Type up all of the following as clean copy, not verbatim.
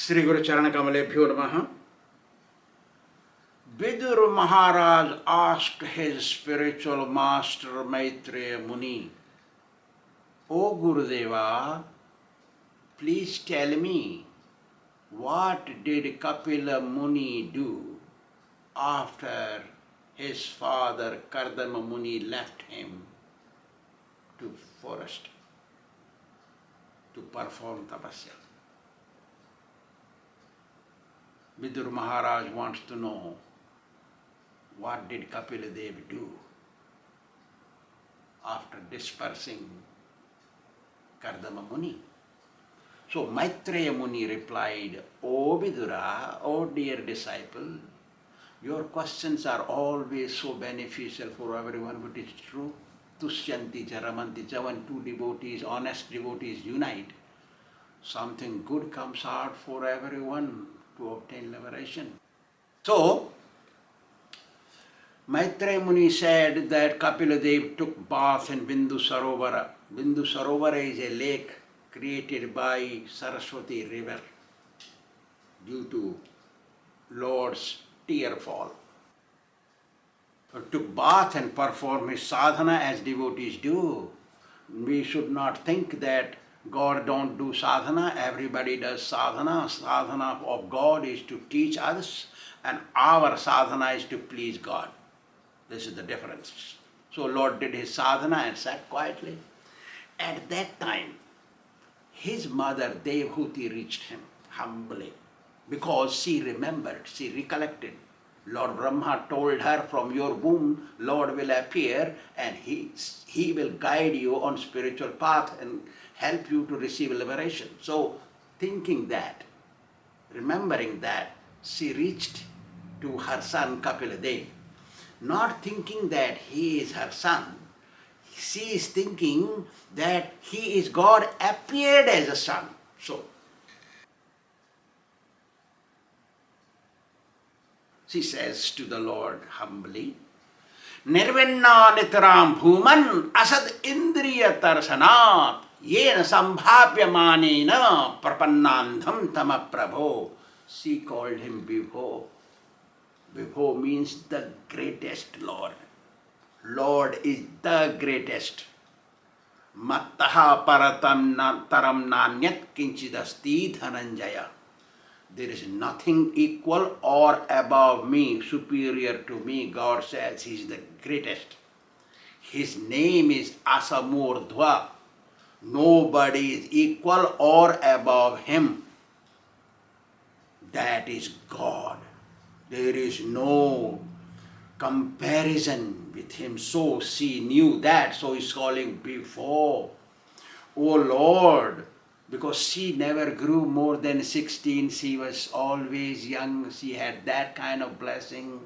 Sri Guru Charana Kamalebhyo Namaha. Vidur Maharaj asked his spiritual master Maitreya Muni, O Gurudeva, please tell me, what did Kapila Muni do after his father Kardama Muni left him to forest to perform tapasya? Vidur Maharaj wants to know, what did Kapiladeva do after dispersing Kardama Muni? So Maitreya Muni replied, O Vidura, O dear disciple, your questions are always so beneficial for everyone, but it's true. Tushyanti cha ramanti cha, when two devotees, honest devotees unite, something good comes out for everyone to obtain liberation. So, Maitreya Muni said that Kapiladeva took bath in Bindu Sarovara. Bindu Sarovara is a lake created by Saraswati river due to Lord's tear fall. So took bath and performed his sadhana as devotees do. We should not think that God don't do sadhana, everybody does sadhana. Sadhana of God is to teach others, and our sadhana is to please God. This is the difference. So Lord did his sadhana and sat quietly. At that time, his mother Devahūtī reached him humbly, because she remembered, she recollected. Lord Brahma told her, from your womb Lord will appear and he will guide you on spiritual path and help you to receive liberation. So thinking that, remembering that, she reached to her son Kapiladeva, not thinking that he is her son. She is thinking that he is God appeared as a son. So she says to the Lord humbly, Nirvinna nitaram bhuman asad indriya tarsanat yena sambhavyamanena prapannandham tama prabho. She called him Vibho. Vibho means the greatest Lord. Lord is the greatest. Mattaha paratam taram nanyat kinchidasti dhananjaya. There is nothing equal or above me, superior to me. God says he is the greatest. His name is Asamurdhva. Nobody is equal or above him. That is God. There is no comparison with him. So she knew that. So he's calling before. O Lord, because she never grew more than 16, she was always young, she had that kind of blessing.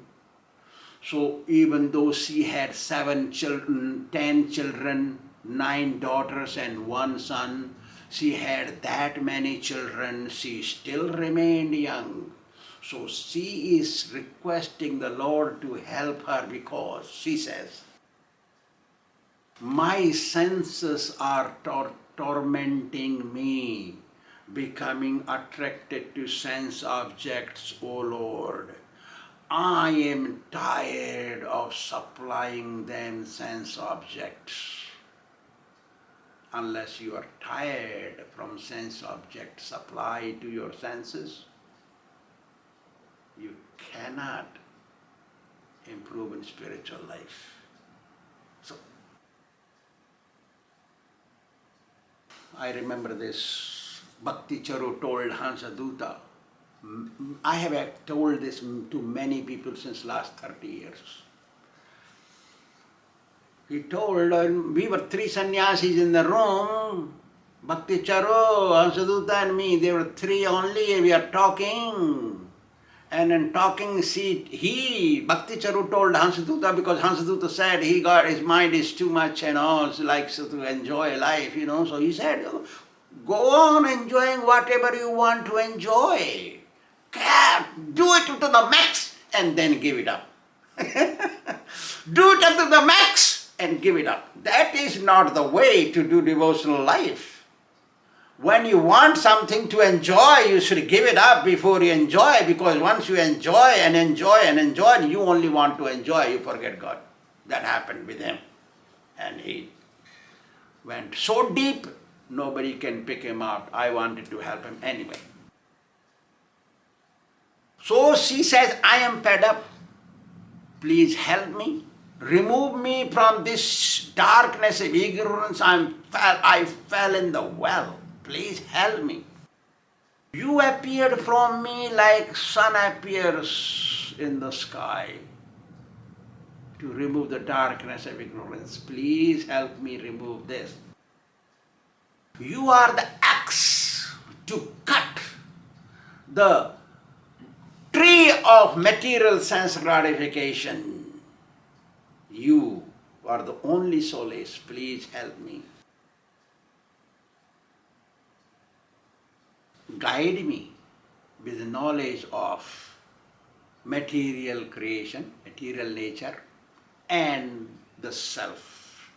So even though she had 7 children, 10 children, 9 daughters and 1 son, she had that many children, she still remained young. So she is requesting the Lord to help her, because she says, my senses are tormenting me, becoming attracted to sense objects, O Lord. I am tired of supplying them sense objects. Unless you are tired from sense object supply to your senses, you cannot improve in spiritual life. So, I remember this, Bhakti Charu told Hansadutta. I have told this to many people since last 30 years. He told, we were 3 sannyasis in the room, Bhakti Charu, Hansadutta and me, there were 3 only, we are talking. And in talking, Bhakti Charu told Hansadutta, because Hansadutta said his mind is too much, likes to enjoy life, So he said, go on enjoying whatever you want to enjoy. Do it to the max and then give it up. Do it up to the max and give it up. That is not the way to do devotional life. When you want something to enjoy, you should give it up before you enjoy, because once you enjoy and enjoy and enjoy, and you only want to enjoy, you forget God. That happened with him. And he went so deep, nobody can pick him up. I wanted to help him anyway. So she says, I am fed up. Please help me. Remove me from this darkness of ignorance. I fell in the well. Please help me. You appeared from me like sun appears in the sky to remove the darkness of ignorance. Please help me remove this. You are the axe to cut the tree of material sense gratification. You are the only solace. Please help me. Guide me with the knowledge of material creation, material nature, and the self,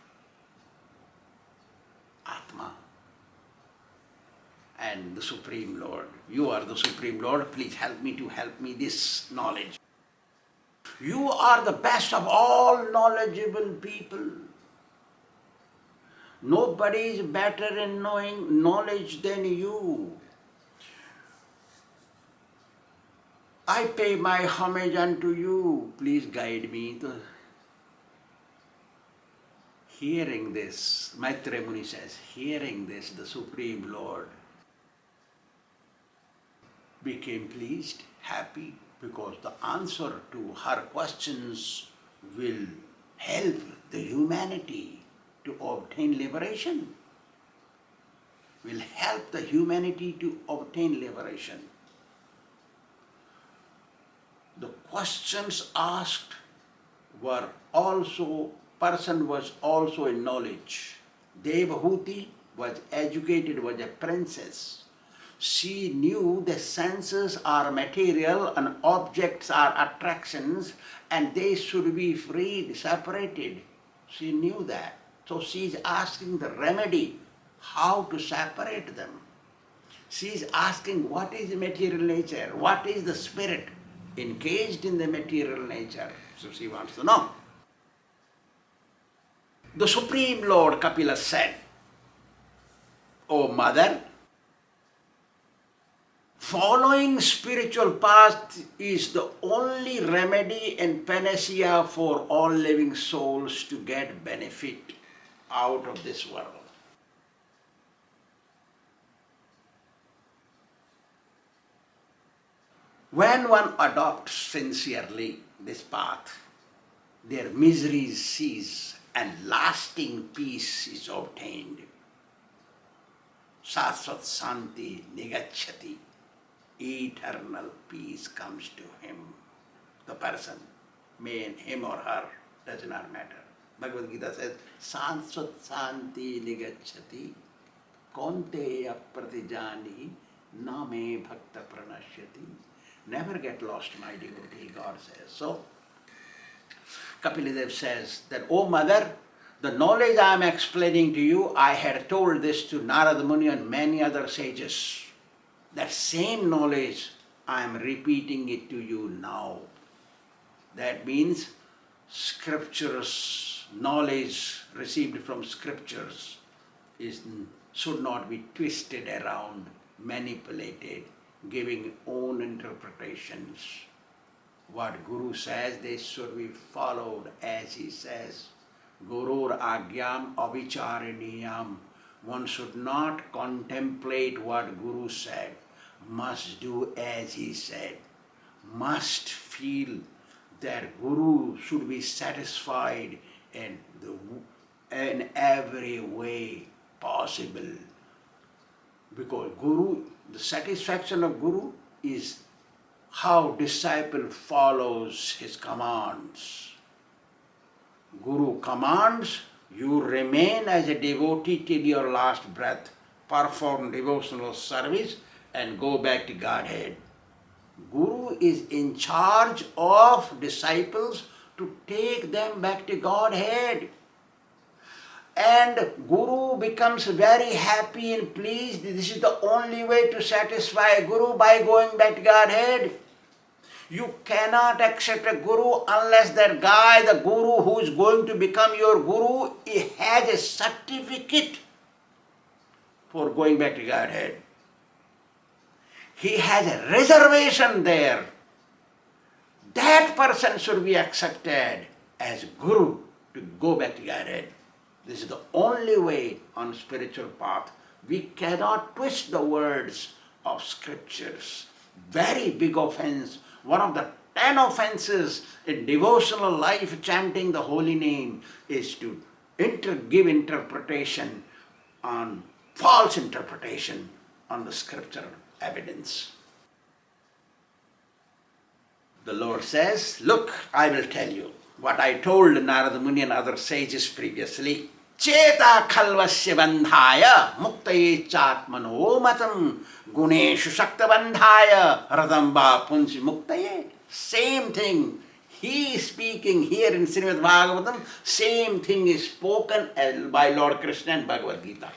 Atma, and the Supreme Lord. You are the Supreme Lord. Please help me this knowledge. You are the best of all knowledgeable people. Nobody is better in knowing knowledge than you. I pay my homage unto you. Please guide me. Hearing this, Maitreya Muni says, hearing this, the Supreme Lord became pleased, happy, because the answer to her questions will help the humanity to obtain liberation. Will help the humanity to obtain liberation. The questions asked were also, person was also in knowledge. Devahūtī was educated, was a princess. She knew the senses are material and objects are attractions and they should be freed, separated. She knew that. So she is asking the remedy, how to separate them. She is asking what is the material nature, what is the spirit engaged in the material nature. So she wants to know. The Supreme Lord Kapila said, O Mother, following spiritual path is the only remedy and panacea for all living souls to get benefit out of this world. When one adopts sincerely this path, their miseries cease and lasting peace is obtained. Sāsvat Santi Nigacchati. Eternal peace comes to him, the person, may him or her, does not matter. Bhagavad Gita says, Sāsvat Santi Nigacchati Kaunteya Pratijani Name Bhakta Pranashyati. Never get lost, my devotee, God says. So, Kapiladeva says that, O Mother, the knowledge I am explaining to you, I had told this to Narada Muni and many other sages. That same knowledge, I am repeating it to you now. That means scriptures, knowledge received from scriptures should not be twisted around, manipulated, giving own interpretations. What Guru says, they should be followed as he says. Gurur Agyam Avicāraniyam. One should not contemplate what Guru said, must do as he said, must feel that Guru should be satisfied in every way possible. Because Guru, the satisfaction of Guru is how disciple follows his commands. Guru commands, you remain as a devotee till your last breath, perform devotional service and go back to Godhead. Guru is in charge of disciples to take them back to Godhead. and Guru becomes very happy and pleased. This is the only way to satisfy Guru, by going back to Godhead. You cannot accept a Guru unless that guy, the Guru who is going to become your Guru, he has a certificate for going back to Godhead. He has a reservation there. That person should be accepted as Guru to go back to Godhead. This is the only way on spiritual path. We cannot twist the words of scriptures. Very big offense. One of the 10 offenses in devotional life, chanting the holy name, is to give interpretation on false interpretation on the scriptural evidence. The Lord says, look, I will tell you what I told Narada Muni and other sages previously. Cheta khalvasya bandhaya muktaye chatmano matam guneshu shakta bandhaya radamba punsi muktaye. Same thing. He is speaking here in Śrīmad-Bhāgavatam. Same thing is spoken by Lord Kṛṣṇa and Bhagavad Gita.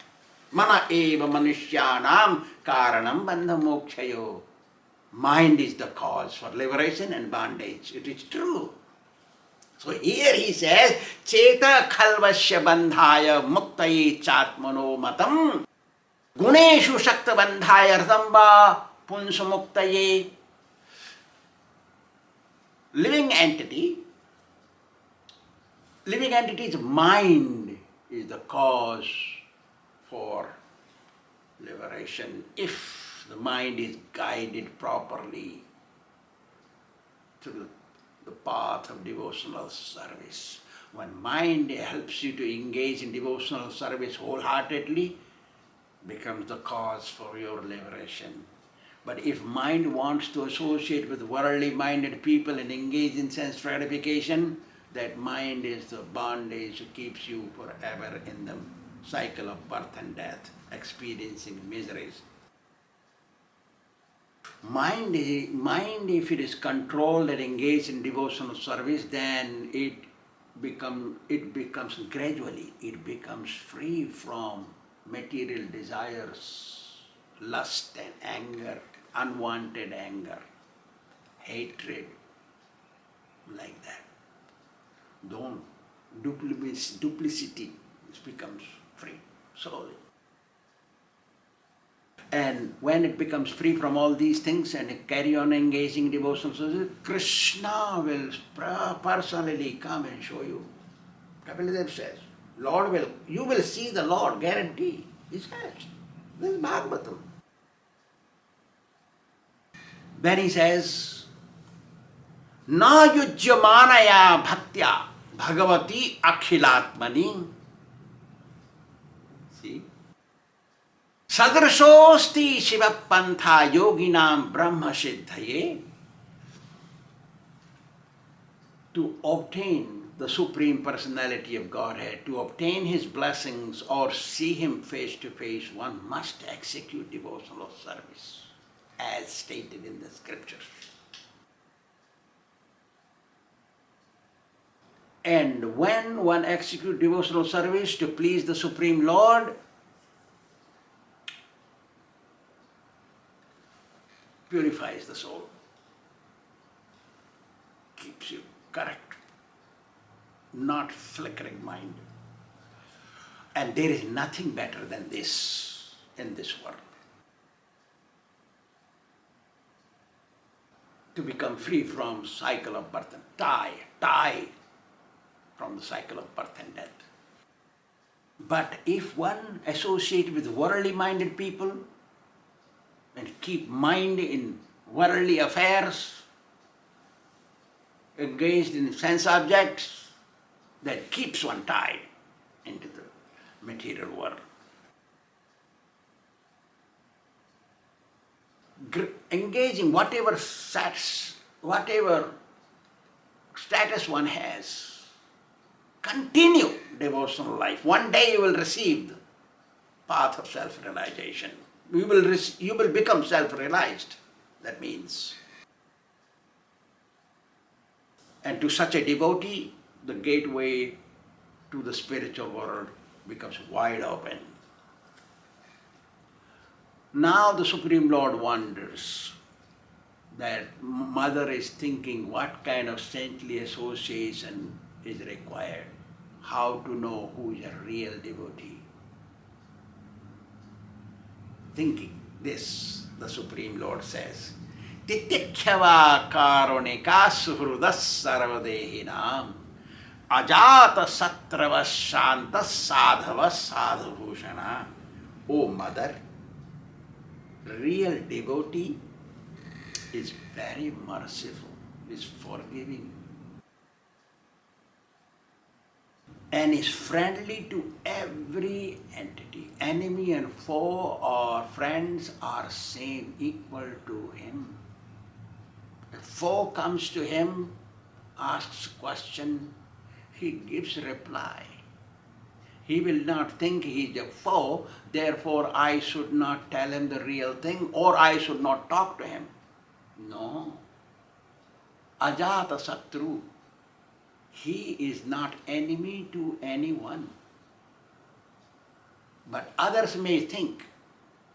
Mana eva manushyanam karanam bandha mokshayo. Mind is the cause for liberation and bondage. It is true. So here he says, Cheta khalvasya bandhaya muktaye chatmano matam guneshu shakta bandhaya radamba punsa muktaye. Living entity's mind is the cause for liberation if the mind is guided properly through the path of devotional service. When mind helps you to engage in devotional service wholeheartedly, becomes the cause for your liberation. But if mind wants to associate with worldly minded people and engage in sense gratification, that mind is the bondage that keeps you forever in the cycle of birth and death, experiencing miseries. Mind, if it is controlled and engaged in devotional service, then it becomes gradually, it becomes free from material desires, lust and anger, unwanted anger, hatred, like that. Duplicity becomes free slowly. And when it becomes free from all these things and it carry on engaging in devotional service, Kṛṣṇa will personally come and show you. Kapiladeva says, you will see the Lord, guarantee. He says, this is Bhāgavatam. Then he says, Na yujyamanaya bhaktya bhagavati akhilatmani. See? Sadrṣosti Shivapantha yoginam brahma siddhaye. To obtain the Supreme Personality of Godhead, to obtain His blessings or see Him face to face, one must execute devotional service, as stated in the scriptures. And when one executes devotional service to please the Supreme Lord, purifies the soul, keeps you correct, not flickering mind. And there is nothing better than this in this world. To become free from cycle of birth and die from the cycle of birth and death. But if one associates with worldly minded people and keep mind in worldly affairs, engaged in sense objects, that keeps one tied into the material world. Engaging whatever status one has, continue devotional life. One day you will receive the path of self-realization. You will become self-realized, that means. And to such a devotee, the gateway to the spiritual world becomes wide open. Now the Supreme Lord wonders that mother is thinking what kind of saintly association is required, how to know who is a real devotee. Thinking this, the Supreme Lord says, Titikhyava karunika suhrudas sarvadehinam ajata satrava shanta sadhava sadhubhushana. O mother, real devotee is very merciful, is forgiving, and is friendly to every entity. Enemy and foe or friends are same, equal to him. A foe comes to him, asks question, he gives reply. He will not think he is a foe, therefore I should not tell him the real thing or I should not talk to him. No. Ajata Satru. He is not enemy to anyone. But others may think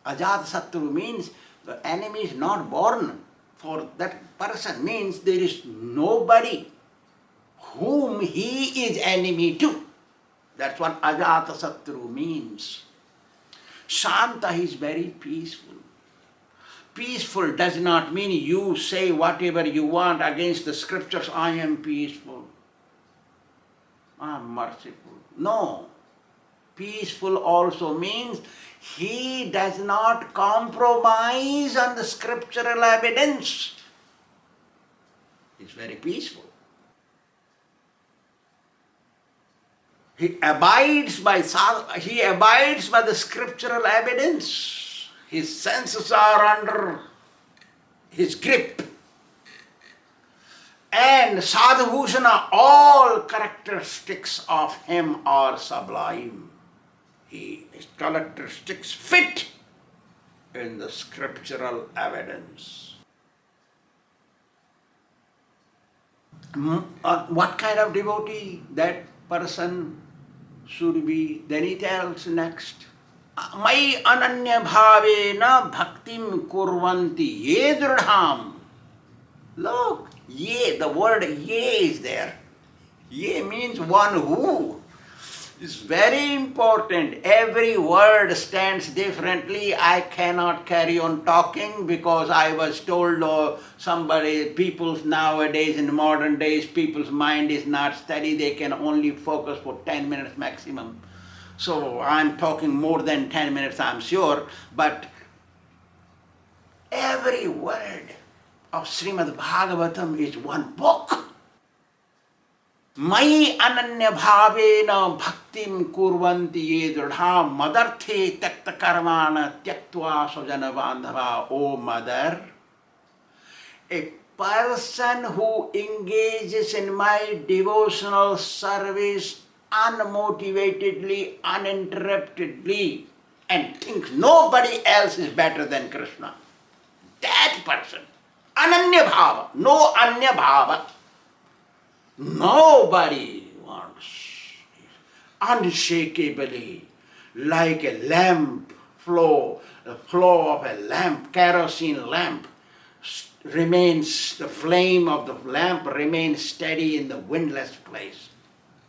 Ajata Satru means the enemy is not born. For that person means there is nobody whom he is enemy to. That's what Ajata Satru means. Shanta is very peaceful. Peaceful does not mean you say whatever you want against the scriptures, I am peaceful, I am merciful. No. Peaceful also means he does not compromise on the scriptural evidence. He's very peaceful. He abides by the scriptural evidence. His senses are under his grip. And sadhubhushana, all characteristics of him are sublime. His characteristics fit in the scriptural evidence. What kind of devotee that person should be? Then he tells next, Mai ananya bhavena bhaktim kurvanti ye dridham. Look, ye, the word ye is there. Ye means one who. It's very important. Every word stands differently. I cannot carry on talking because I was told people's nowadays, in modern days, people's mind is not steady. They can only focus for 10 minutes maximum. So I'm talking more than 10 minutes, I'm sure. But every word of Śrīmad-Bhāgavatam is one book. Mai ananya bhavena bhaktim kurvanti ye dridham madarthe takta karmana tyaktva svajana bandhava. O mother, a person who engages in my devotional service unmotivatedly, uninterruptedly, and thinks nobody else is better than Kṛṣṇa. That person, ananya bhava, no anya bhava. Nobody wants, unshakably, like a lamp flow, the flow of a lamp, kerosene lamp, remains, the flame of the lamp remains steady in the windless place.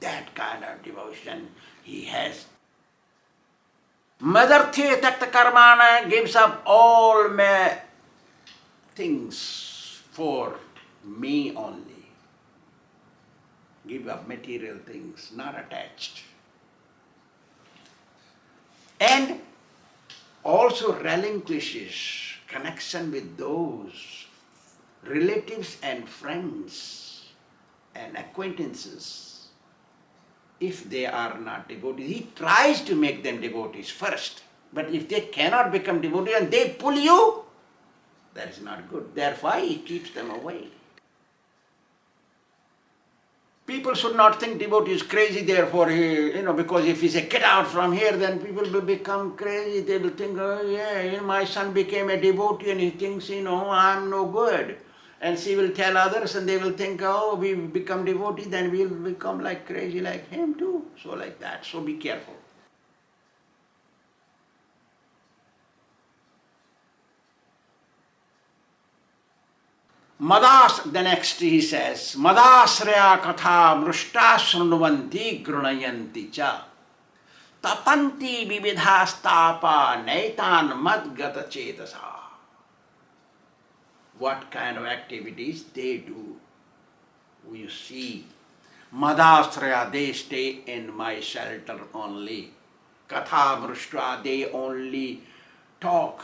That kind of devotion he has. Madarthe takta karmana, gives up all things for me only. Give up material things, not attached. And also relinquishes connection with those relatives and friends and acquaintances. If they are not devotees, he tries to make them devotees first. But if they cannot become devotees and they pull you, that is not good. Therefore, he keeps them away. People should not think devotee is crazy, therefore because if he say, get out from here, then people will become crazy. They will think, oh yeah, my son became a devotee and he thinks, I'm no good. And she will tell others and they will think, oh, we become devotee, then we will become like crazy like him too. So like that. So be careful. The next he says, Madasraya katha mrushta srunuvanti grunayanti cha tapanti vividhastapa naitan madgata chetasa. What kind of activities they do? You see, Madasraya, they stay in my shelter only. Katha mrushta, they only talk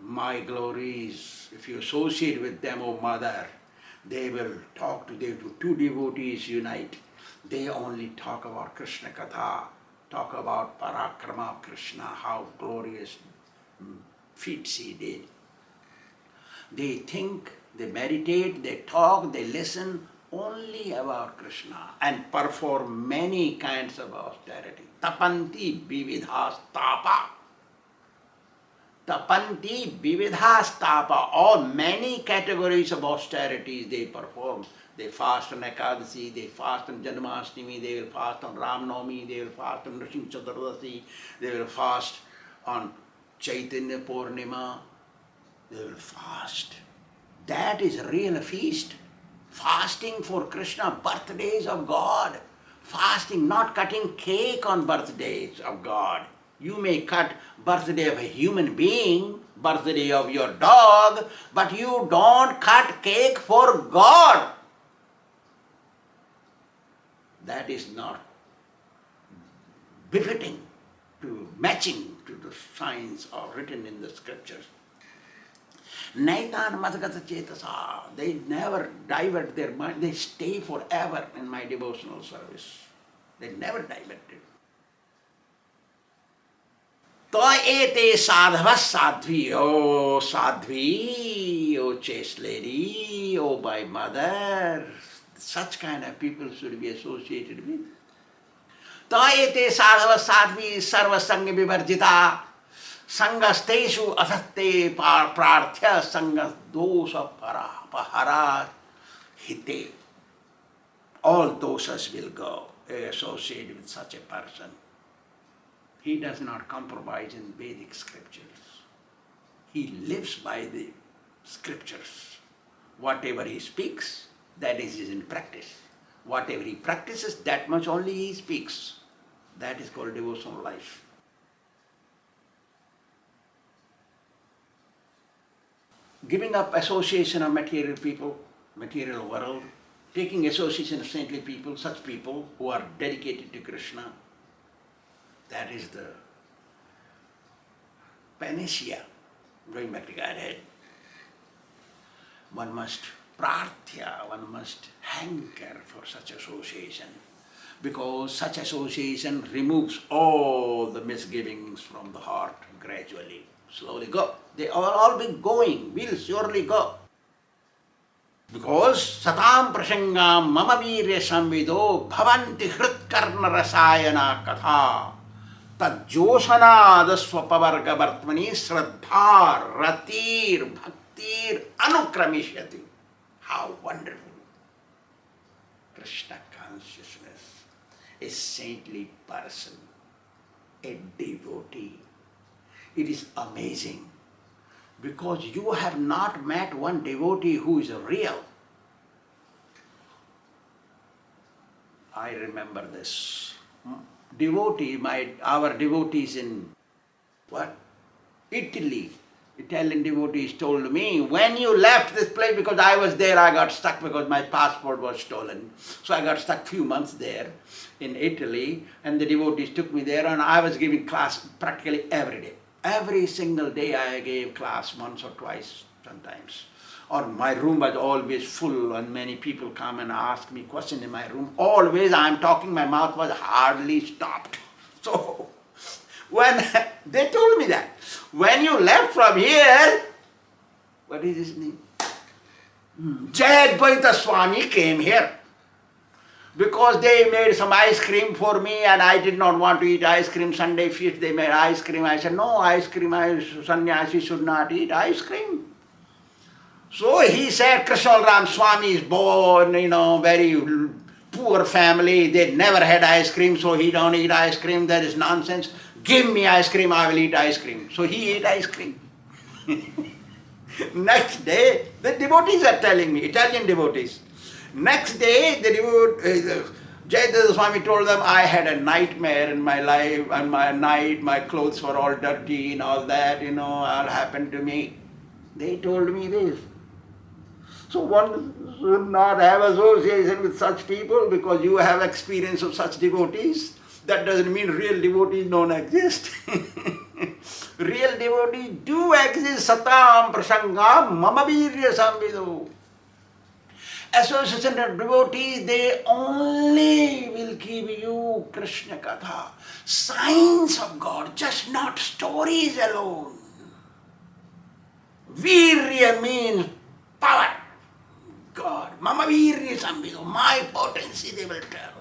my glories. If you associate with them, O Mother, they will talk to them. Two devotees unite. They only talk about Kṛṣṇa Katha, talk about Parakrama of Kṛṣṇa, how glorious feats he did. They think, they meditate, they talk, they listen only about Kṛṣṇa and perform many kinds of austerity. Tapanti vividhastapa. Tapanti vividhastapa. All many categories of austerities they perform. They fast on Ekadasi, they fast on Janmashtami, they will fast on Ramnavami, they will fast on Nrsimha Chaturdasi, they will fast on Chaitanya Purnima, they will fast. That is real feast. Fasting for Kṛṣṇa, birthdays of God. Fasting, not cutting cake on birthdays of God. You may cut birthday of a human being, birthday of your dog, but you don't cut cake for God. That is not befitting to matching to the signs or written in the scriptures. Naitan madgata chetasa. They never divert their mind. They stay forever in my devotional service. They never divert it. To ete sadhavas sadhvi. Oh sadhvi, oh chaste lady, oh my mother. Such kind of people should be associated with. To ete sadhavas sadhvi sarva sangha vivarjita. Sangasteshu athatte prarthya sangas dosa pahara hite. All dosas will go associated with such a person. He does not compromise in Vedic scriptures. He lives by the scriptures. Whatever he speaks, that is in practice. Whatever he practices, that much only he speaks. That is called devotional life. Giving up association of material people, material world, taking association of saintly people, such people who are dedicated to Kṛṣṇa, that is the panacea, going back to Godhead. One must prarthya, one must hanker for such association, because such association removes all the misgivings from the heart gradually. Slowly go. They all be going, will surely go. Because satam prasangam mama virya samvido bhavanti hritkarna rasayana katha tajjosanad swapavarga vartmani sraddhar ratir bhaktir anukramishyati. How wonderful! Kṛṣṇa consciousness, a saintly person, a devotee. It is amazing, because you have not met one devotee who is real. I remember this. Our devotees in Italy, Italian devotees told me, when you left this place, because I was there, I got stuck because my passport was stolen. So I got stuck few months there in Italy, and the devotees took me there, and I was giving class practically every day. Every single day I gave class, once or twice sometimes. Or my room was always full, and many people come and ask me questions in my room. Always I am talking, my mouth was hardly stopped. So when they told me that, when you left from here, what is his name? Jayadvaita Swāmī came here. Because they made some ice cream for me, and I did not want to eat ice cream. Sunday feast, they made ice cream. I said, no ice cream, sannyasi should not eat ice cream. So he said, Kṛṣṇa Swāmī is born, very poor family. They never had ice cream, so he don't eat ice cream. That is nonsense. Give me ice cream, I will eat ice cream. So he ate ice cream. Next day, the devotees are telling me, Italian devotees. Next day, Jayadeva Swāmī told them, I had a nightmare in my life, and my clothes were all dirty and all that, all happened to me. They told me this. So one should not have association with such people because you have experience of such devotees. That doesn't mean real devotees don't exist. Real devotees do exist. Satam prasangam mama virya samvido. Association of devotees, they only will give you Kṛṣṇa Katha, signs of God, just not stories alone. Virya means power. God, mama virya samvido, my potency they will tell.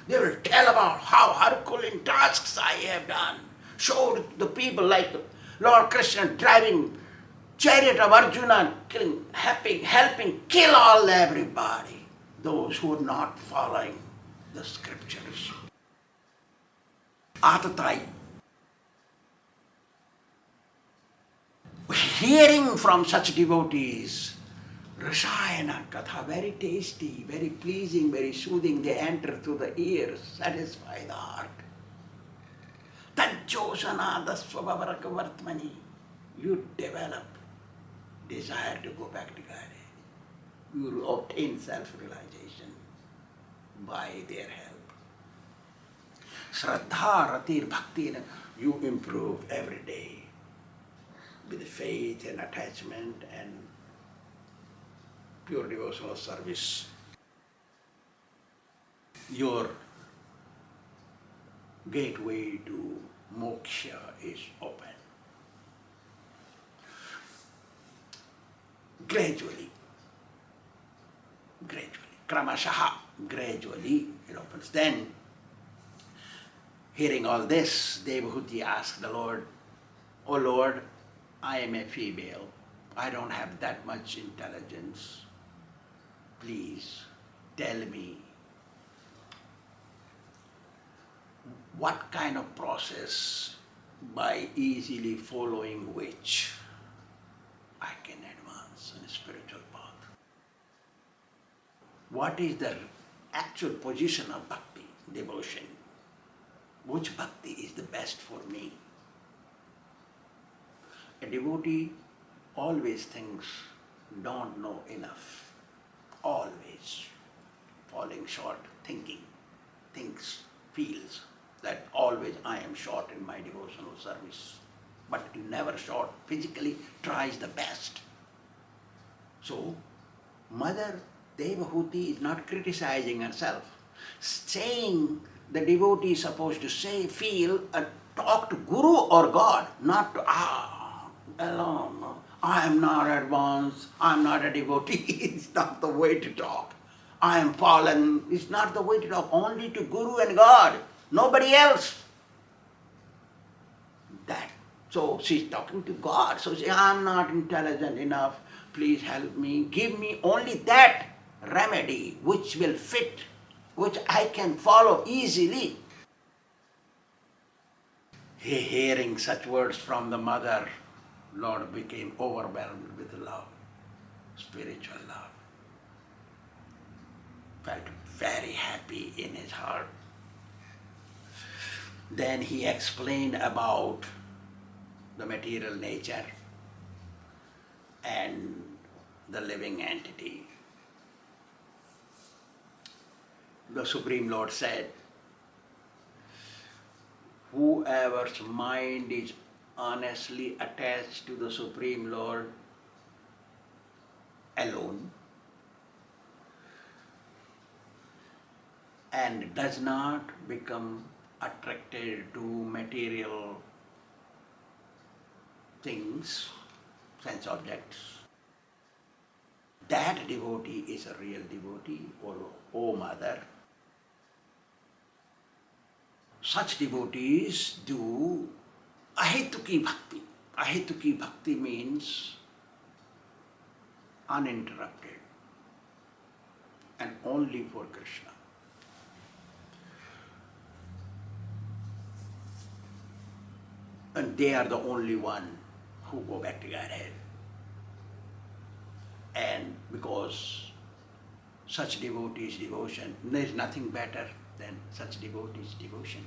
They will tell about how Herculean tasks I have done. Showed the people like Lord Kṛṣṇa driving chariot of Arjuna, helping kill all everybody, those who are not following the scriptures. Atatai. Hearing from such devotees, Rasayana Katha, very tasty, very pleasing, very soothing, they enter through the ears, satisfy the heart. Tajjosana dasvabhavaraka vartmani, you develop desire to go back to God. You obtain self-realization by their help. Shraddha, ratir, bhakti, you improve every day with faith and attachment and pure devotional service. Your gateway to moksha is open. Gradually, kramashaha, gradually it opens. Then, hearing all this, Devahūtī asked the Lord, "O Lord, I am a female. I don't have that much intelligence. Please tell me what kind of process by easily following which I can advance in a spiritual path. What is the actual position of bhakti, devotion? Which bhakti is the best for me?" A devotee always thinks, don't know enough. Always falling short, thinks, feels that always I am short in my devotional service. But never short, physically tries the best. So, Mother Devahūtī is not criticizing herself, saying the devotee is supposed to say, feel, talk to Guru or God, not to, alone. I am not advanced, I am not a devotee. It's not the way to talk. I am fallen. It's not the way to talk. Only to Guru and God, nobody else. So she's talking to God. So she says, I'm not intelligent enough. Please help me. Give me only that remedy which will fit, which I can follow easily. Hearing such words from the mother, Lord became overwhelmed with love, spiritual love. Felt very happy in his heart. Then he explained about the material nature and the living entity. The Supreme Lord said, whoever's mind is honestly attached to the Supreme Lord alone and does not become attracted to material things, sense objects, that devotee is a real devotee, or O Mother. Such devotees do ahetuki bhakti. Ahetuki bhakti means uninterrupted and only for Kṛṣṇa. And they are the only one who go back to Godhead. And because such devotees' devotion, there is nothing better than such devotees' devotion,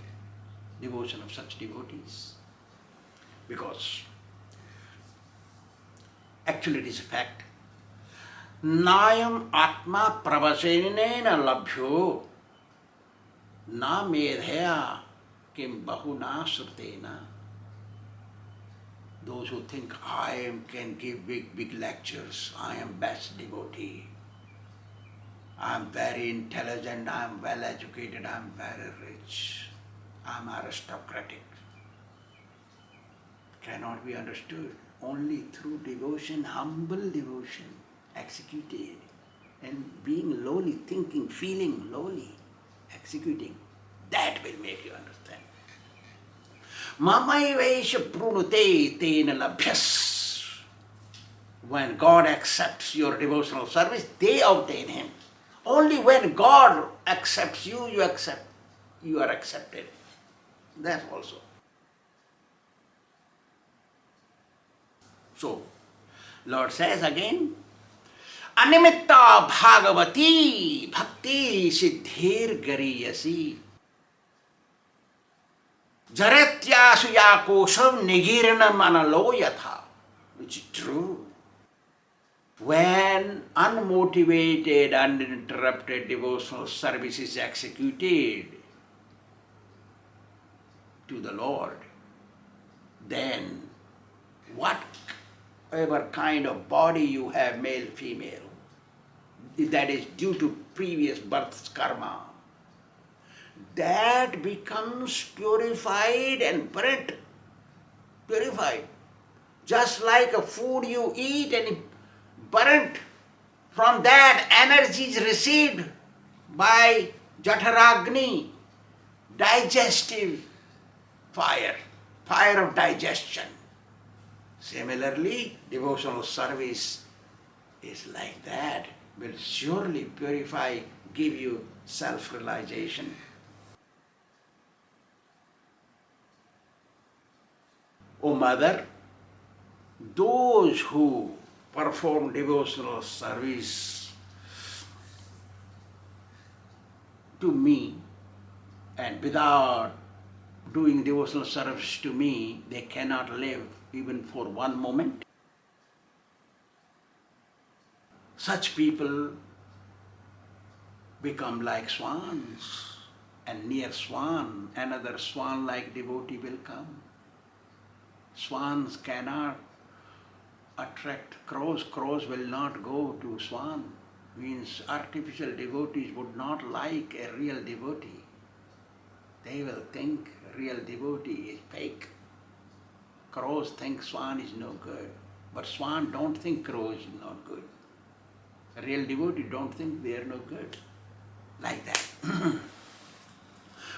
devotion of such devotees. Because actually it is a fact. Nayam atma pravasenena labhyo na medhaya kim bahuna srutena. Those who think can give big lectures, I am best devotee, I am very intelligent, I am well educated, I am very rich, I am aristocratic, cannot be understood. Only through devotion, humble devotion, executed, and being lowly, thinking, feeling lowly, executing, that will make you understand. Mamaivesha prunute tena labhyas. When God accepts your devotional service, they obtain Him. Only when God accepts you, you are accepted. That also. So, Lord says again, Animitta Bhāgavati Bhakti Siddhir Gariyasi Jaretyasu Yakosam Nigiranam Analoyatha, which is true. When unmotivated, uninterrupted devotional service is executed to the Lord, then whatever kind of body you have, male, female, that is due to previous birth's karma, that becomes purified and burnt. Purified. Just like a food you eat and burnt, from that energy is received by Jaఠaragni, digestive fire, fire of digestion. Similarly, devotional service is like that, will surely purify, give you self-realization. O Mother, those who perform devotional service to me, and without doing devotional service to me, they cannot live even for one moment. Such people become like swans, and near swan, another swan-like devotee will come. Swans cannot attract crows. Crows will not go to swan. Means artificial devotees would not like a real devotee. They will think real devotee is fake. Crows think swan is no good, but swan don't think crow is not good. A real devotee don't think they are no good. Like that.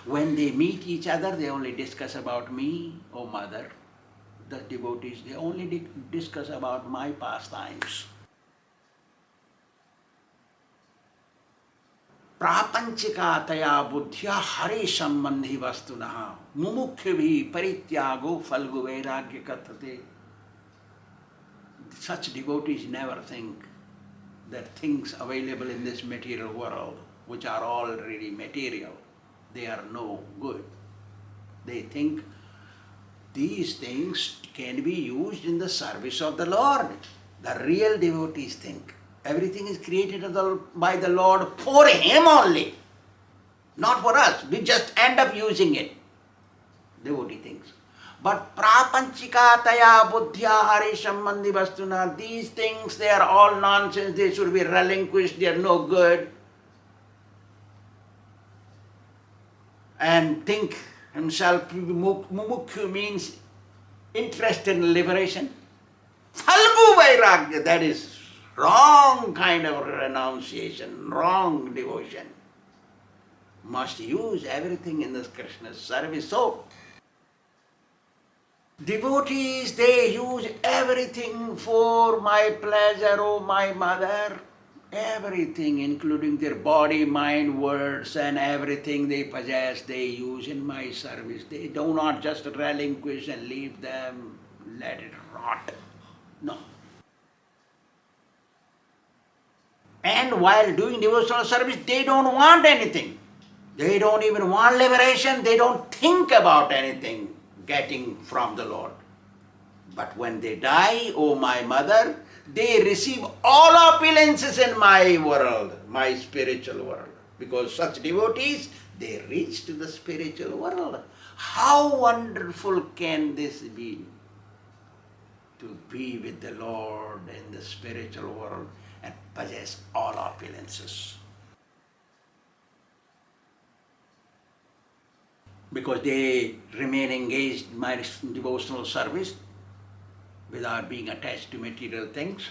When they meet each other, they only discuss about me, O Mother. The devotees, they only discuss about my pastimes. Prapanchikataya buddhya hari sambandhi vastunaha mumukhyavi parityago falgu vairagya kathate. Such devotees never think that things available in this material world, which are already material, they are no good. They think these things can be used in the service of the Lord. The real devotees think everything is created by the Lord for Him only, not for us. We just end up using it. Devotee thinks. But prapanchikataya buddhya hari sambandhi vastuna, these things, they are all nonsense, they should be relinquished, they are no good. And think himself, mumukshu means interest in liberation. Falgu vairagya, that is wrong kind of renunciation, wrong devotion. Must use everything in this Krishna's service. So, devotees, they use everything for my pleasure, O my Mother. Everything, including their body, mind, words, and everything they possess, they use in my service. They do not just relinquish and leave them, let it rot. No. And while doing devotional service, they don't want anything. They don't even want liberation. They don't think about anything getting from the Lord. But when they die, oh my mother, they receive all opulences in my world, my spiritual world. Because such devotees, they reach to the spiritual world. How wonderful can this be? To be with the Lord in the spiritual world and possess all opulences. Because they remain engaged in my devotional service without being attached to material things.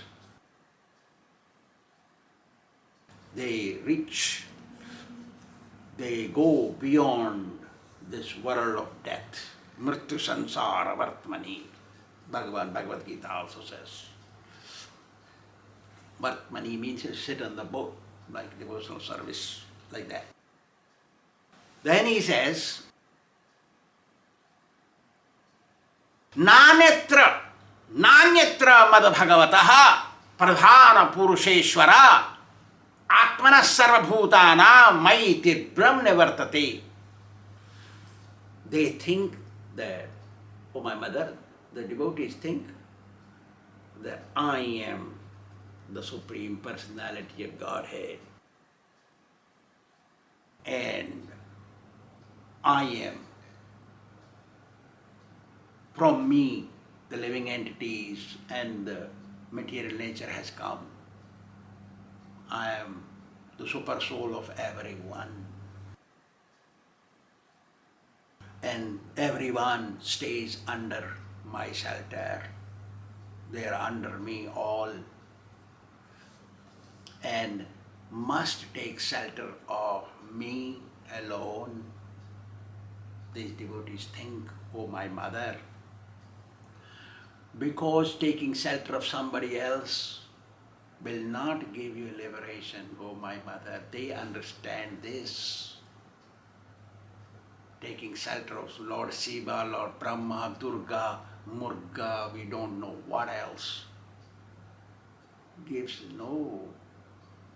They go beyond this world of death. Mrityu sansara vartmani. Bhagavad Gita also says. Vartmani means you sit on the boat, like devotional service, like that. Then he says, Nanyatra mad bhagavataha pradhana purusheshvara atmana sarvabhutana maiti brahmne vartate. They think that, oh my mother, the devotees think that I am the Supreme Personality of Godhead and I am, from me, the living entities and the material nature has come. I am the super soul of everyone. And everyone stays under my shelter. They are under me all and must take shelter of me alone. These devotees think, oh my mother, because taking shelter of somebody else will not give you liberation, oh my mother. They understand this. Taking shelter of Lord Shiva, Lord Brahma, Durga, Murga, we don't know what else, gives no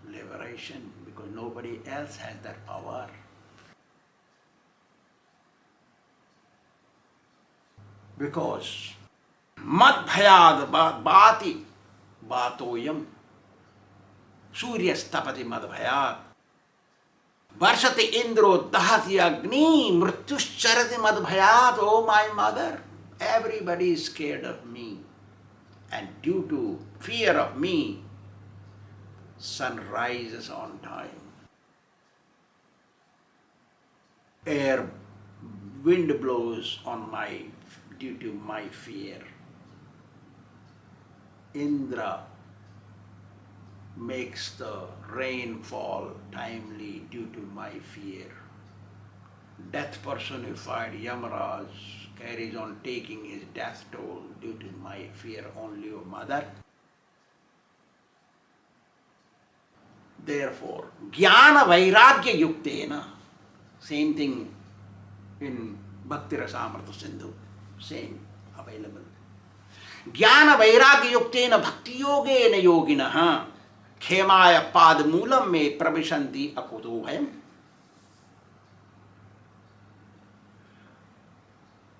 liberation because nobody else has that power. Because madbhayad bhati bhatoyam suryastapati madbhayad varshati indro dahati agni mrityuscharati madbhayad. Oh my mother, everybody is scared of me, and due to fear of me, sun rises on time, wind blows on my due to my fear. Indra makes the rain fall timely due to my fear. Death personified Yamaraj carries on taking his death toll due to my fear only, O mother. Therefore, Jnana Vairagya Yuktena, same thing in Bhakti Rasamrita Sindhu, same available. Jnana Vairagya Yuktena Bhakti Yogena Yoginaha Khemaya Padmulam me Pravishanti Akuto Bhayam.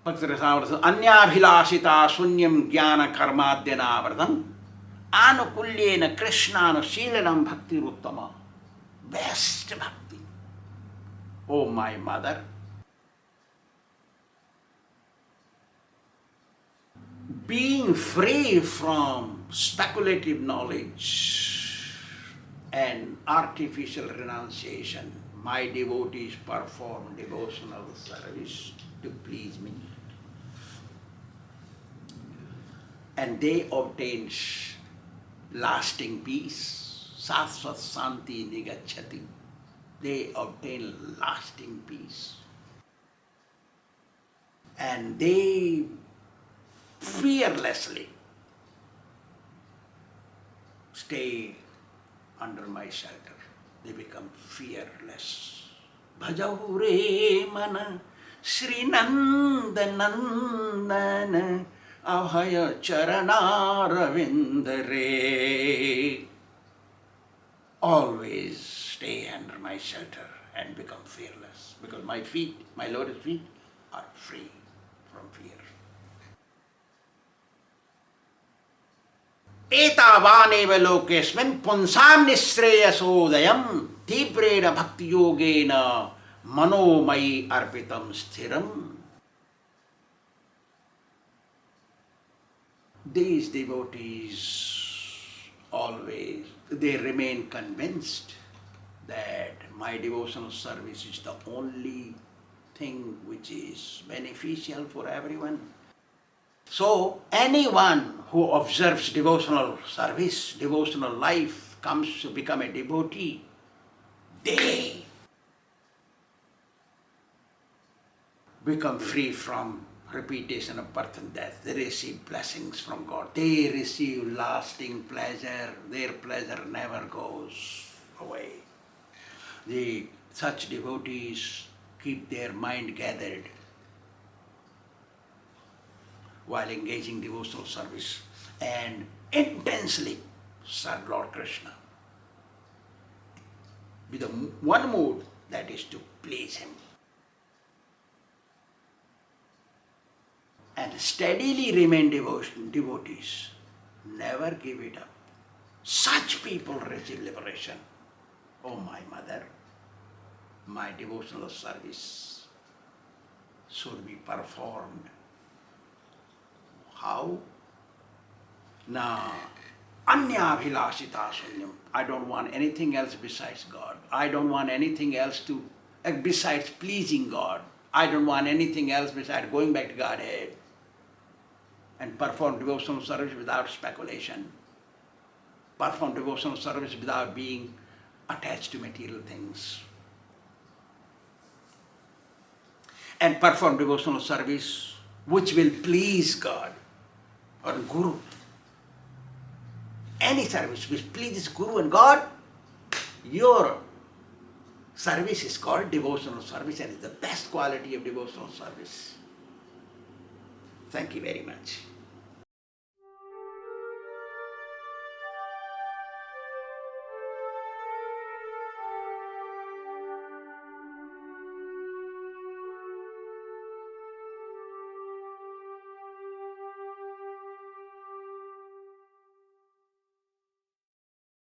Bhakti Rasamrita Anyabhilashita Sunyam Jnana Karmadyanavardam Anukulyena Kṛṣṇa Shīlanam Bhakti Ruttama. Best bhakti. Oh my mother, being free from speculative knowledge and artificial renunciation, my devotees perform devotional service to please me. And they obtain lasting peace, sasvat santi nigacchati. They obtain lasting peace. And they fearlessly stay under my shelter. They become fearless. Bhajahu re mana Śrīnanda-nandana Āchārya charanāravindare. always stay under my shelter and become fearless, because my feet, my lotus feet, are free from fear. एतावानेव लोकेस्मिन् पुंसां निःश्रेयसोदयं तीव्रेण भक्तियोगेन मनोमयि अर्पितं स्थिरम्. These devotees always, they remain convinced that my devotional service is the only thing which is beneficial for everyone. So anyone who observes devotional service, devotional life, comes to become a devotee, they become free from repetition of birth and death. They receive blessings from God. They receive lasting pleasure. Their pleasure never goes away. Such devotees keep their mind gathered while engaging devotional service and intensely serve Lord Kṛṣṇa with one mood, that is to please Him. And steadily remain devotees. Never give it up. Such people receive liberation. Oh my mother, my devotional service should be performed. How? Na anyabhilashita sunyam. I don't want anything else besides God. I don't want anything else besides pleasing God. I don't want anything else besides going back to Godhead. And perform devotional service without speculation. Perform devotional service without being attached to material things. And perform devotional service which will please God or Guru. Any service which pleases Guru and God, your service is called devotional service and is the best quality of devotional service. Thank you very much.